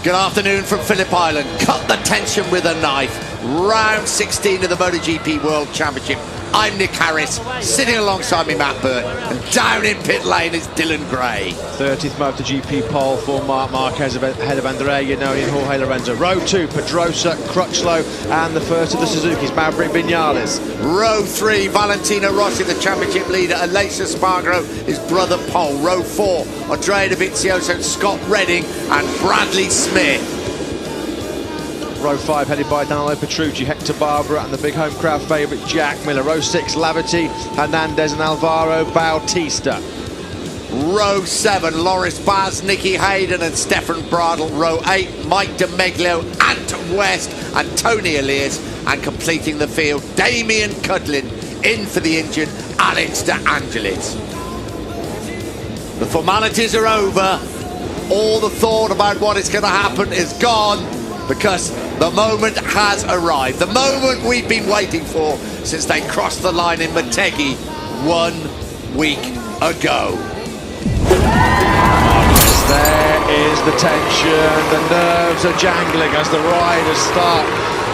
Good afternoon from Phillip Island. Cut the tension with a knife. Round 16 of the MotoGP World Championship. I'm Nick Harris, sitting alongside me Matt Burt, and down in pit lane is Dylan Gray. 30th MotoGP pole for Marc Marquez ahead of Andrea Iannone and Jorge Lorenzo. Row 2, Pedrosa, Crutchlow, and the first of the Suzuki's, Maverick Vinales. Row 3, Valentino Rossi, the championship leader, Aleix Espargaro, his brother Pole. Row 4, Andrea Dovizioso, Scott Redding, and Bradley Smith. Row 5 headed by Danilo Petrucci, Hector Barbera and the big home crowd favourite Jack Miller. Row 6, Lavati, Hernandez and Alvaro Bautista. Row 7, Loris Baz, Nicky Hayden and Stefan Bradl. Row 8, Mike DeMeglio, Ant West and Tony Elias. And completing the field, Damien Cudlin, in for the injured Alex De Angelis. The formalities are over. All the thought about what is going to happen is gone, because the moment has arrived. The moment we've been waiting for since they crossed the line in Motegi 1 week ago. There is the tension, the nerves are jangling as the riders start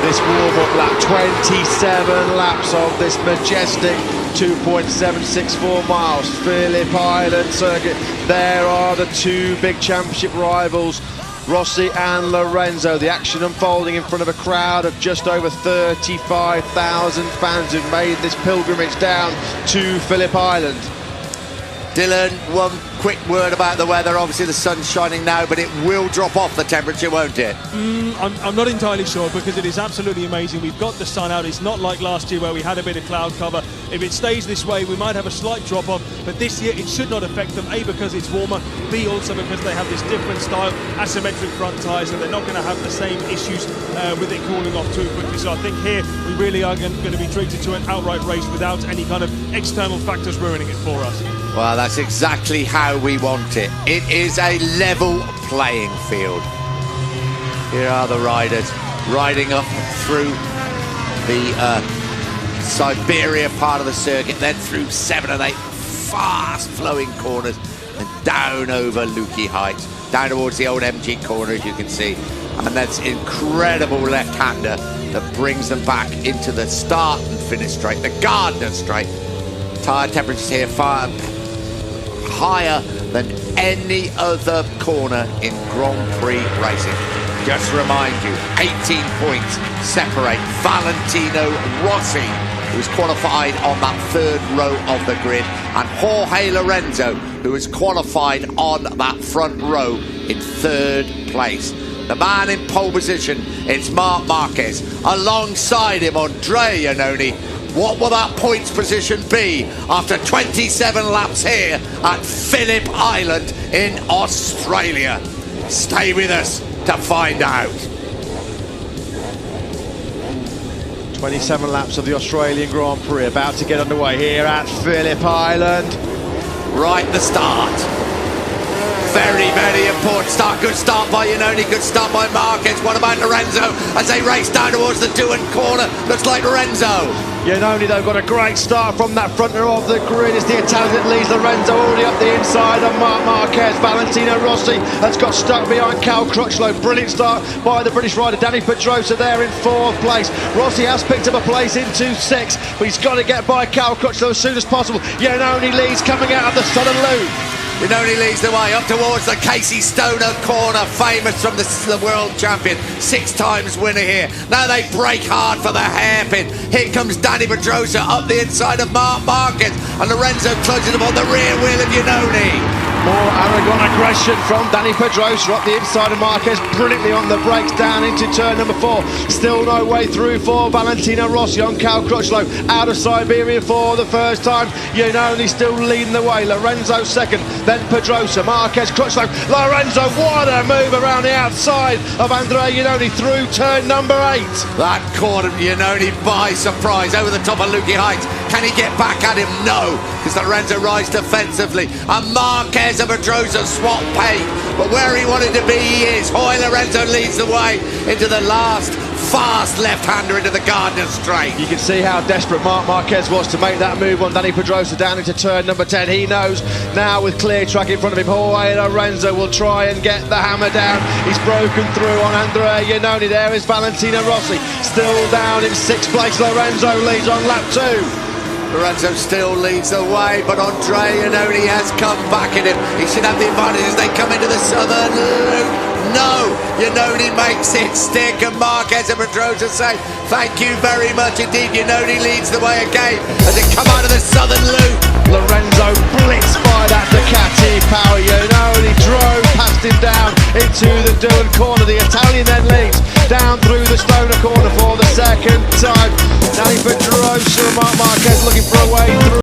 this warm-up lap. 27 laps of this majestic 2.764 miles Phillip Island circuit. There are the two big championship rivals, Rossi and Lorenzo. The action unfolding in front of a crowd of just over 35,000 fans who've made this pilgrimage down to Phillip Island. Dylan, one quick word about the weather. Obviously the sun's shining now, but it will drop off the temperature, won't it? I'm not entirely sure, because it is absolutely amazing. We've got the sun out. It's not like last year where we had a bit of cloud cover. If it stays this way, we might have a slight drop off, but this year it should not affect them. A, because it's warmer, B, also because they have this different style, asymmetric front tyres, and they're not going to have the same issues with it cooling off too quickly. So I think here we really are going to be treated to an outright race without any kind of external factors ruining it for us. Well, that's exactly how we want it. It is a level playing field. Here are the riders riding up through the Siberia part of the circuit, then through 7 and 8 fast flowing corners and down over Lukey Heights, down towards the old MG corner, as you can see. And that's incredible left-hander that brings them back into the start and finish straight, the Gardner straight. Tyre temperatures here far higher than any other corner in Grand Prix racing. Just to remind you, 18 points separate Valentino Rossi, who's qualified on that third row of the grid, and Jorge Lorenzo, who is qualified on that front row in third place. The man in pole position, it's Marc Marquez. Alongside him, Andrea Iannone. What will that points position be after 27 laps here at Phillip Island in Australia? Stay with us to find out. 27 laps of the Australian Grand Prix about to get underway here at Phillip Island. Right, the start. Very, very important start. Good start by Iannone, good start by Marquez. What about Lorenzo as they race down towards the Doohan corner? Looks like Lorenzo. Iannone, though, got a great start from that front row of the grid. It's the Italian that leads Lorenzo already up the inside of Marc Marquez. Valentino Rossi has got stuck behind Cal Crutchlow. Brilliant start by the British rider Danny Pedrosa there in 4th place. Rossi has picked up a place into 6th, but he's got to get by Cal Crutchlow as soon as possible. Iannone leads coming out of the Southern Loop. Iannone leads the way up towards the Casey Stoner corner, famous from the world champion, 6 times winner here. Now they break hard for the hairpin. Here comes Danny Pedrosa up the inside of Marc Marquez, and Lorenzo closes him on the rear wheel of Iannone. More arrogant aggression from Danny Pedrosa up the inside of Marquez, brilliantly on the brakes down into turn number 4. Still no way through for Valentino Rossi on Cal Crutchlow, out of Siberia for the first time. Iannone still leading the way. Lorenzo second, then Pedrosa, Marquez, Crutchlow, Lorenzo. What a move around the outside of Andrea Iannone through turn number 8. That caught Iannone by surprise over the top of Lukey Heights. Can he get back at him? No, because Lorenzo rides defensively, and Marquez and Pedrosa swap pace, but where he wanted to be he is. Jorge Lorenzo leads the way into the last fast left-hander into the Gardner straight. You can see how desperate Marc Marquez was to make that move on Dani Pedrosa down into turn number 10. He knows now with clear track in front of him. Jorge Lorenzo will try and get the hammer down. He's broken through on Andrea Iannone. There is Valentino Rossi still down in 6th place. Lorenzo leads on lap 2. Lorenzo still leads the way, but Andrea Iannone has come back at him. He should have the advantage as they come into the southern loop. No, Iannone makes it stick, and Marquez and Pedrosa say thank you very much indeed. Iannone leads the way again as they come out of the southern loop. Lorenzo blitzed by that Ducati power. Iannone drove past him down into the Doohan corner. The Italian then leads down through the Stoner corner for the second time. Dani Pedrosa, Marc Marquez looking for a way through.